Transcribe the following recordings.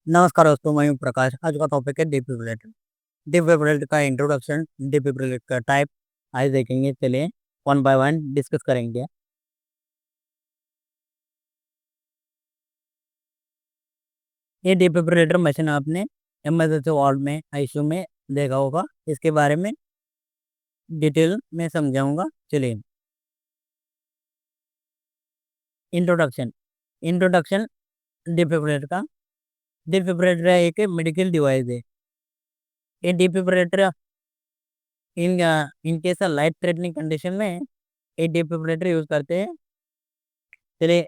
नमस्कार दोस्तों, मैं हूं प्रकाश। आज का टॉपिक है डिफिब्रिलेटर। डिफिब्रिलेटर का इंट्रोडक्शन, डिफिब्रिलेटर का टाइप आज देखेंगे। चलिए वन बाय वन डिस्कस करेंगे। ये डिफिब्रिलेटर मशीन आपने इमरजेंसी वार्ड में, आईसीयू में देखा होगा। इसके बारे में डिटेल में समझाऊंगा। चलिए, इंट्रोडक्शन। इंट्रोडक्शन डिफिब्रिलेटर का। डिफिब्रिलेटर एक मेडिकल डिवाइस है। ये defibrillator in in case life threatening condition में ये डिफिब्रिलेटर यूज करते हैं। चलिए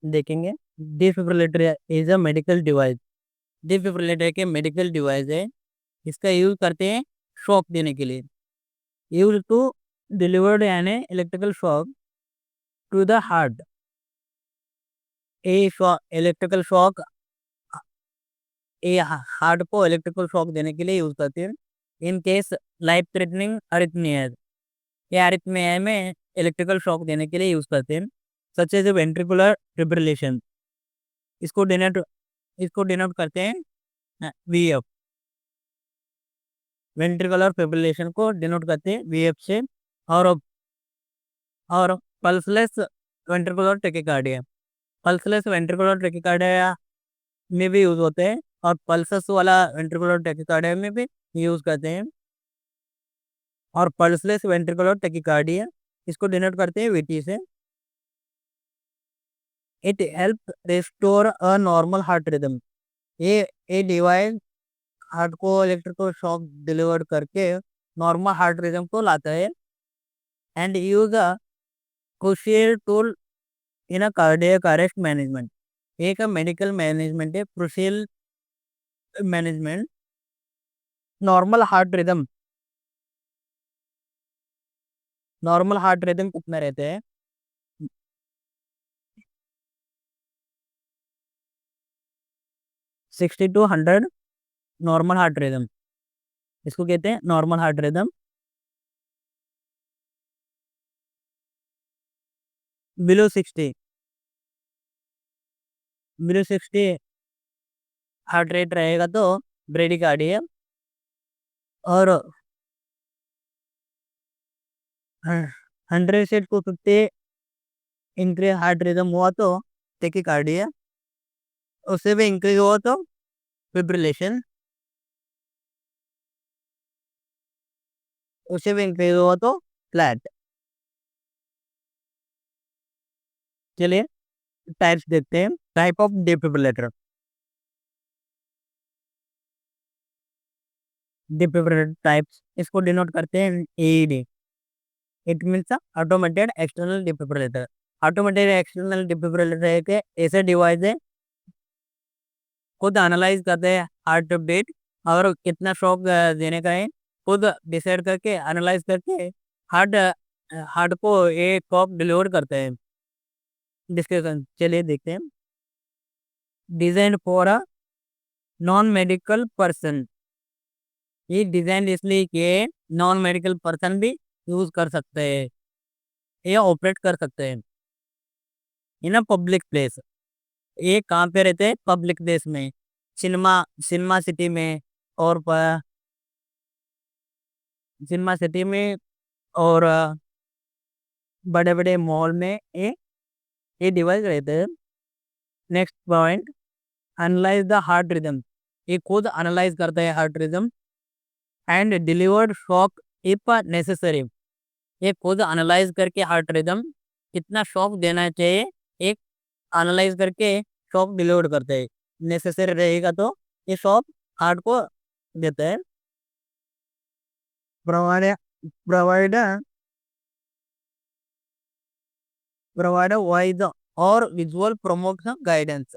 देखेंगे। Defibrillator is a medical device. Defibrillator के मेडिकल डिवाइस है। इसका यूज करते हैं शॉक देने के लिए। यूज टू डिलीवर्ड यानी electrical shock to the heart. A electrical shock, ये हार्ट को इलेक्ट्रिकल शॉक देने के लिए यूज करते हैं। इन केस लाइफ थ्रेटनिंग अरिथमिया, ये अरिथमिया में इलेक्ट्रिकल शॉक देने के लिए यूज करते हैं। सच एज वेंट्रिकुलर फिब्रिलेशन, इसको डिनोट इसको डिनोट करते हैं वीएफ। वेंट्रिकुलर फिब्रिलेशन को डिनोट करते हैं वीएफ से। और और pulseless ventricular tachycardia, pulseless ventricular tachycardia में भी यूज होते हैं, और पल्सस वाला वेंट्रिकुलर टेकिकार्डिया में भी यूज करते हैं। और पल्सलेस वेंट्रिकुलर टेकिकार्डिया इसको डिनोट करते हैं वीटी से। It help restore a normal heart rhythm. ये डिवाइस हार्ट को इलेक्ट्रिकल शॉक डिलीवर करके नॉर्मल हार्ट रिदम को लाता है। And use a crucial tool in a cardiac arrest management. एक मेडिकल मैनेजमेंट है crucial management. Normal heart rhythm, normal heart rhythm कितना रहते हैं? 60 to 100 नॉर्मल हार्ट रिदम, इसको कहते हैं normal heart rhythm. Below 60, below 60 heart rate रहेगा तो ब्रेडिकार्डिया। और 100 से 250 इंक्रीज हार्ट रिदम हुआ तो टेकिकार्डिया। उससे भी इंक्रीज हुआ तो फिब्रिलेशन। उससे भी इंक्रीज हुआ तो फ्लैट। चलिए टाइप्स देखते हैं। Type of defibrillator. Defibrillator types इसको डिनोट करते हैं AED. It means automated external defibrillator. Automated external defibrillator एक ऐसे डिवाइस है, खुद एनालाइज करते हैं हार्ट बीट और कितना शॉक देने का है, खुद डिसाइड करके एनालाइज करके हार्ट हार्ट को एक शॉक डिलीवर करते हैं। डिस्कशन चलिए देखते हैं। Design for a non medical person. ये डिजाइन इसलिए कि नॉन मेडिकल पर्सन भी यूज कर सकते हैं या ऑपरेट कर सकते हैं इन अ पब्लिक प्लेस। ये कहाँ पे रहते हैं? पब्लिक प्लेस में, सिनेमा सिनेमा सिटी में, और सिनेमा सिटी में, और बड़े बड़े मॉल में ये डिवाइस रहते हैं। Next point, analyse the heart rhythm. ये खुद एनालाइज करता है heart rhythm and delivered shock if necessary. ये खुद एनालाइज करके हार्ट रिदम कितना शॉक देना चाहिए, एक एनालाइज करके शॉक डिलीवर करते हैं। नेसेसरी रहेगा तो ये शॉक हार्ट को देता है। प्रोवाइड प्रोवाइड प्रोवाइड वॉइस और विजुअल प्रमोशन गाइडेंस।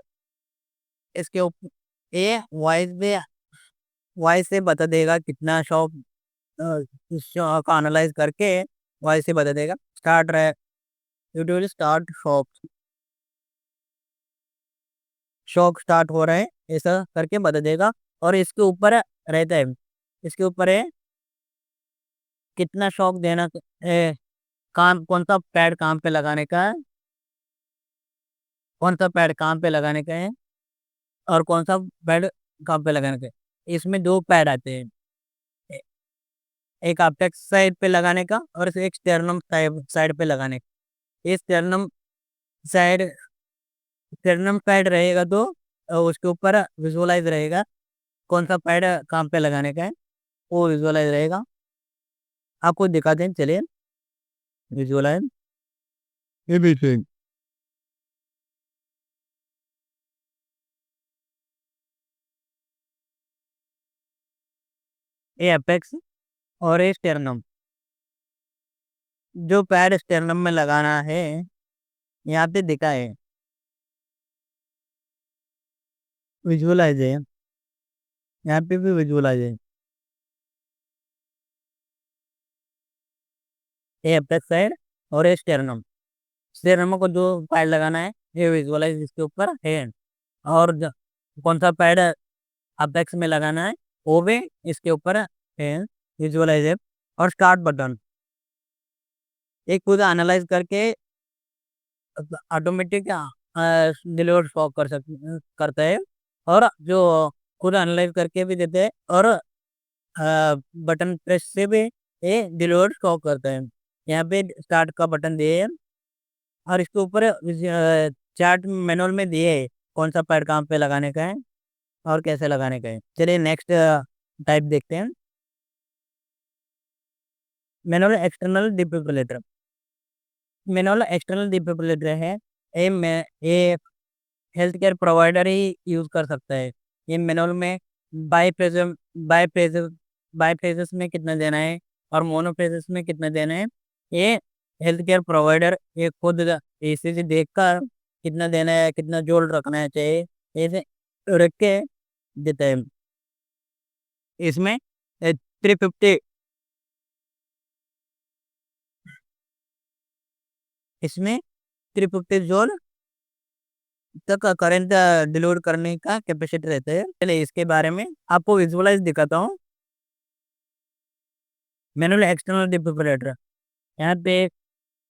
इसके ऊपर ये वॉइस से बता देगा कितना शॉक, इस शॉक को एनालाइज करके वॉइस से बता देगा। स्टार्ट रहे, it will start shock, shock start हो रहे हैं, ऐसा करके बता देगा। और इसके ऊपर रहता है, इसके ऊपर है कितना शॉक देना है, काम कौन सा पैड काम पे लगाने का है, कौन सा पैड काम पे लगाने का है, और कौन सा पैड कहाँ पे लगाने का। इसमें दो पैड आते हैं, ए- एक अपेक्स साइड पे लगाने का और एक स्टेरनम साइड साइड पे लगाने का। ये साइड स्टेरनम साइड रहेगा तो उसके ऊपर विजुअलाइज रहेगा कौन सा पैड कहाँ पे लगाने का है, वो विजुअलाइज रहेगा। आपको दिखाते हैं, चलिए विजुअलाइज एवरीथिंग। ये अपेक्स और ये स्टेरनम, जो पैड स्टेरनम में लगाना है यहाँ पे दिखा है, विजुअलाइज है, यहाँ पे भी विजुअलाइज है। ये अपेक्स साइड और ये स्टेरनम, स्टेरनम को जो पैड लगाना है ये विजुअलाइज इसके ऊपर है। और कौन सा पैड अपेक्स में लगाना है वो भी इसके ऊपर है, विजुअलाइज है। और स्टार्ट बटन एक खुद एनालाइज करके ऑटोमेटिक डिलीवर शॉप करता है, और जो खुद एनालाइज करके भी देते हैं, और बटन प्रेस से भी ये डिलीवर शॉप करता है। यहाँ पे स्टार्ट का बटन दिए है, और इसके ऊपर चार्ट मैनुअल में दिए है कौन सा पैड कहाँ पे लगाने का है और कैसे लगाने का है। चलिए नेक्स्ट टाइप देखते हैं, manual external defibrillator. Manual external defibrillator है, ये हेल्थ केयर प्रोवाइडर ही यूज कर सकता है। ये मैनुअल में बाईफेज बाईफेज बाईफेजेस में कितना देना है और मोनोफेजेस में कितना देना है, ये हेल्थ केयर प्रोवाइडर ये खुद ईसीजी देखकर कितना देना है, कितना जोल रखना है चाहिए, ऐसे रख के देता है। इसमें 350, इसमें 350 जोल तक करंट डिलीवर करने का कैपेसिटी रहता है। चलिए इसके बारे में आपको विजुअलाइज दिखाता हूँ। मैनुअल एक्सटर्नल डिफिब्रिलेटर, यहाँ पे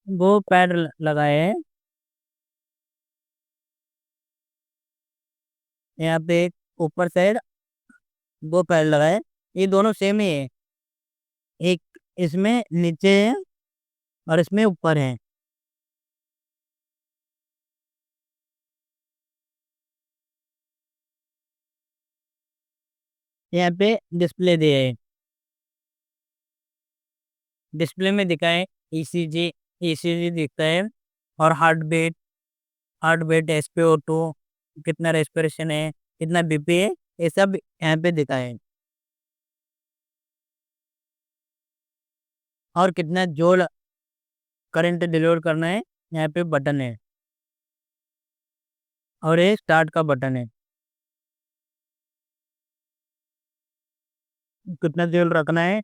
वो पैड लगाए हैं, यहाँ पे एक ऊपर साइड वो पैड लगाए, ये दोनों सेम ही है, एक इसमें नीचे है और इसमें ऊपर है। यहाँ पे डिस्प्ले दिए है, डिस्प्ले में दिखाए ईसीजी, ईसीजी दिखता है, और हार्ट बीट एसपीओ2 कितना रेस्पिरेशन है, कितना बीपी है, ये सब यहाँ पे दिखाए। और कितना जोल करंट डिलीवर करना है, यहाँ पे बटन है, और ये स्टार्ट का बटन है, कितना जोल रखना है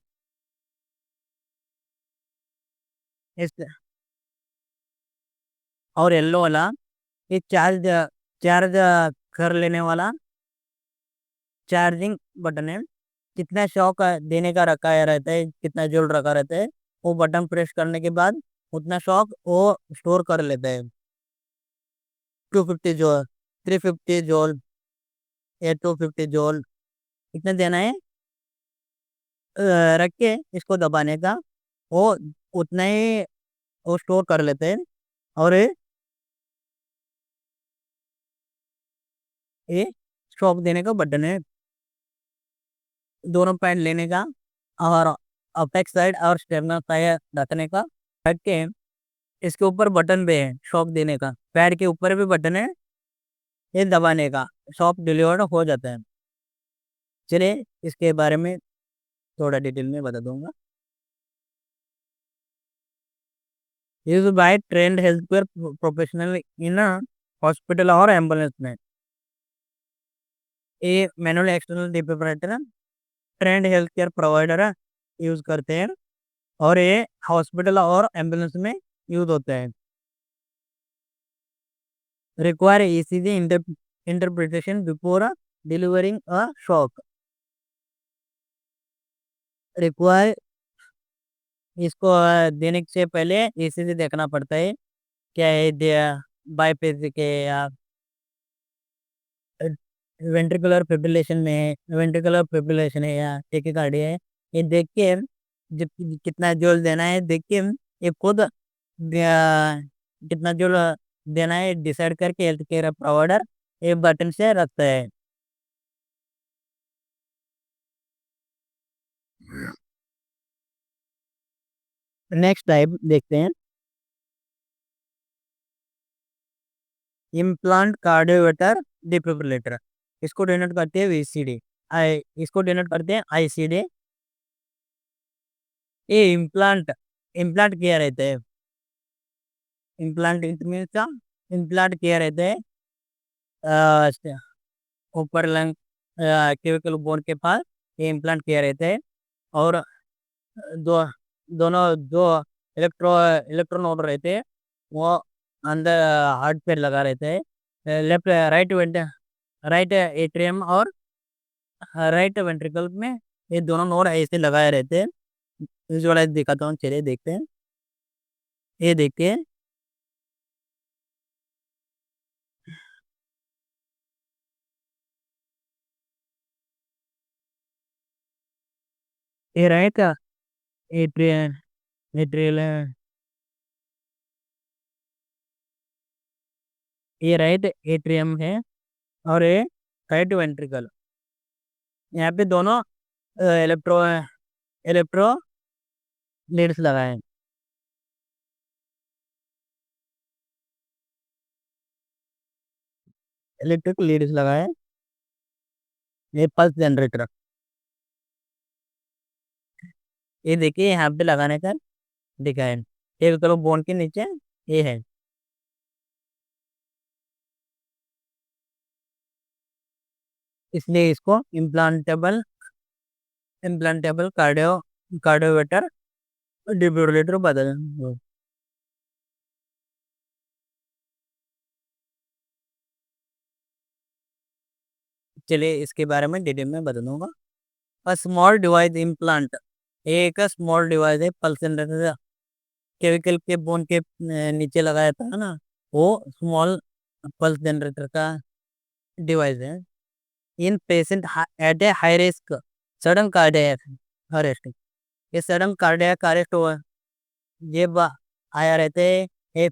इस। और येलो वाला ये चार्ज चार्ज कर लेने वाला चार्जिंग बटन है, कितना शॉक देने का रखा है रहता है, कितना जोल रखा रहता है, वो बटन प्रेस करने के बाद उतना शॉक वो स्टोर कर लेता है। 250 जोल, 350 जोल या 250 जोल इतना देना है, रख के इसको दबाने का, वो उतना ही वो स्टोर कर लेते हैं। और ये शॉक देने का बटन है, दोनों पैड लेने का और अपेक्स साइड और स्टेरनम साइड रखने का, रख के इसके ऊपर बटन भी है शॉक देने का, पैड के ऊपर भी बटन है, ये दबाने का शॉक डिलीवर्ड हो जाता है। चलिए इसके बारे में थोड़ा डिटेल में बता दूंगा। Use by trained health care professional in hospital और एम्बुलेंस में। ये manual external defibrillator trained health care provider use करते हैं, और ये हॉस्पिटल और एम्बुलेंस में यूज होते हैं। Require ECG interpretation before delivering a shock. Require इसको देने से पहले ईसीजी देखना पड़ता है, क्या है दिया बाईपेज के या वेंट्रिकुलर फिब्रिलेशन में है, वेंट्रिकुलर फिब्रिलेशन है या टेकिकार्डिया है, ये देख के जब कितना जोर देना है देख के ये खुद कितना जोर देना है डिसाइड करके हेल्थ केयर प्रोवाइडर ये बटन से रखता है। नेक्स्ट टाइप देखते हैं, इम्प्लांट कार्डियोवेटर डिफिब्रिलेटर। इसको डिनोट करते हैं वीसीडी, आई इसको डिनोट करते हैं आईसीडी। ये इम्प्लांट इम्प्लांट किया रहता है, इम्प्लांट मीन्स का इम्प्लांट किया रहता है ऊपर लंग क्यूबिकल बोन के पास ये इम्प्लांट किया रहता है। और दो दोनों दो इलेक्ट्रोनोड रहते हैं, वो अंदर हार्ट पे लगा रहते हैं, लेफ्ट राइट एट्रियम और राइट वेंट्रिकल में ये दोनों नोड ऐसे लगाए रहते हैं। विजुअलाइज दिखाता हूँ, चलिए देखते हैं। ये देखिए, ये राइट एट्रियम एट्रियल ये राइट एट्रियम है और ये राइट वेंट्रिकल। यहाँ पे दोनों इलेक्ट्रो इलेक्ट्रो लीड्स लगाए हैं, इलेक्ट्रिक लीड्स लगाए हैं। ये पल्स जनरेटर, ये देखिए यहाँ पे लगाने का दिखा है, एक करो बोन के नीचे ये है। इसलिए इसको इम्प्लांटेबल इम्प्लांटेबल कार्डियोवेटर डिफिब्रिलेटर बदल। चलिए इसके बारे में डिटेल में बताऊंगा। स्मॉल डिवाइस इम्प्लांट, एक स्मॉल डिवाइस है पल्स जनरेटर, केविकल के बोन के नीचे लगाया था ना, वो स्मॉल पल्स जनरेटर का डिवाइस है। In patient at a high risk sudden cardiac arrest, ये सडन कार्डियक अरेस्ट हुआ ये आया रहते हैं, ये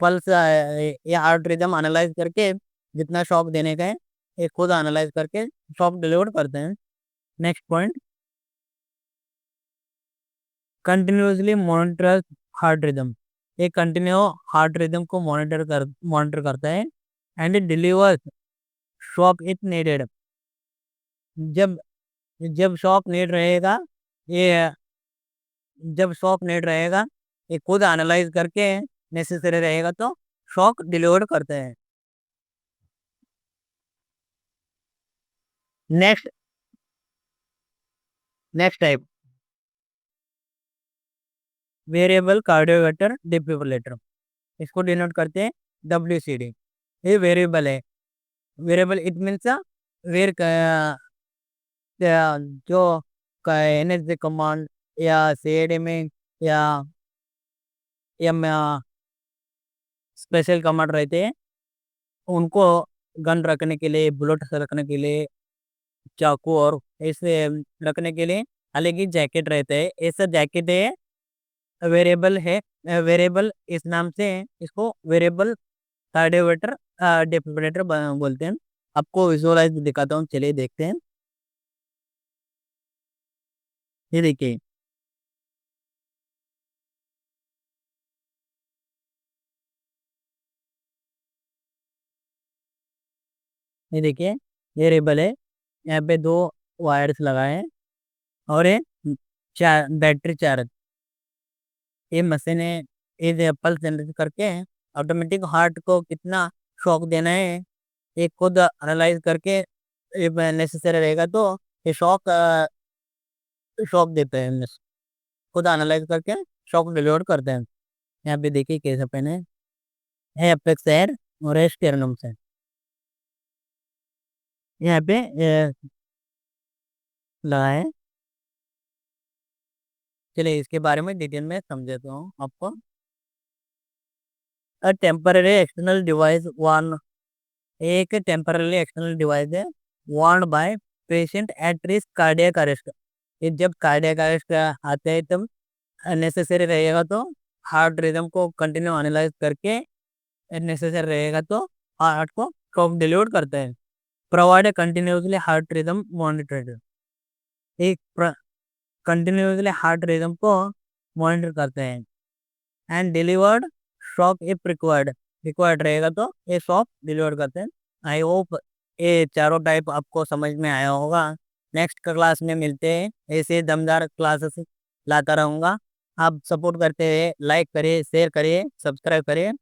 पल्स ये हार्ट रिदम एनालाइज करके जितना शॉक देने का है ये खुद एनालाइज करके शॉक डिलीवर करते हैं। Next point, continuously monitor heart rhythm, ये कंटिन्यू हार्ट रिदम को मॉनिटर करता है and deliver shock if needed. जब जब शॉक नीड रहेगा ये जब शॉक नीड रहेगा ये खुद एनालाइज करके नेसेसरी रहेगा तो शॉक डिलीवर करते हैं। Next next type, variable cardioverter defibrillator, इसको डिनोट करते हैं WCD। ये वेरिएबल है, वेरिएबल इट मीन्स वेर जो NSD कमांड या CAD में या स्पेशल कमांड रहते हैं, उनको गन रखने के लिए, बुलेट रखने के लिए, चाकू और ऐसे रखने के लिए अलग ही जैकेट रहते हैं। ऐसा जैकेट है, वेरिएबल है, वेरिएबल इस नाम से इसको वेरिएबल कार्डियोवेटर डिफिब्रिलेटर बोलते हैं। आपको विजुअलाइज दिखाता हूँ, चलिए देखते हैं। ये देखिए, ये देखिए, ये रेबल है, यहाँ पे दो वायर्स लगाए हैं और ये चार बैटरी चार्ज, ये मशीन है, ये पल्स जनरेट करके ऑटोमेटिक हार्ट को कितना शॉक देना है ये खुद एनालाइज करके ये नेसेसरी रहेगा तो ये शॉक देते हैं, खुद एनालाइज करके शॉक डिलीवर करते हैं। यहाँ पे देखिए कैसे पहने है अपेक्स एयर और स्टेरनम से यहाँ पे लगाए। चलिए इसके बारे में डिटेल में समझाता हूँ आपको। A temporary external device one एक टेम्पररी एक्सटर्नल डिवाइस है worn by patient at risk cardiac arrest. ये जब कार्डियक अरेस्ट आते हैं तब नेसेसरी रहेगा तो हार्ट रिदम को कंटिन्यू एनालाइज करके नेसेसरी रहेगा तो हार्ट को स्ट्रोक डिलीवर करते हैं। Provide continuously heart rhythm monitored. एक कंटिन्यूसली हार्ट रिदम को मॉनिटर करते हैं and delivered shock if required. Required रहेगा तो ये शॉक डिलीवर करते हैं। आई होप ये चारों टाइप आपको समझ में आया होगा। नेक्स्ट क्लास में मिलते हैं, ऐसे दमदार क्लासेस लाता रहूँगा। आप सपोर्ट करते हुए लाइक करिए, शेयर करिए, सब्सक्राइब करिए।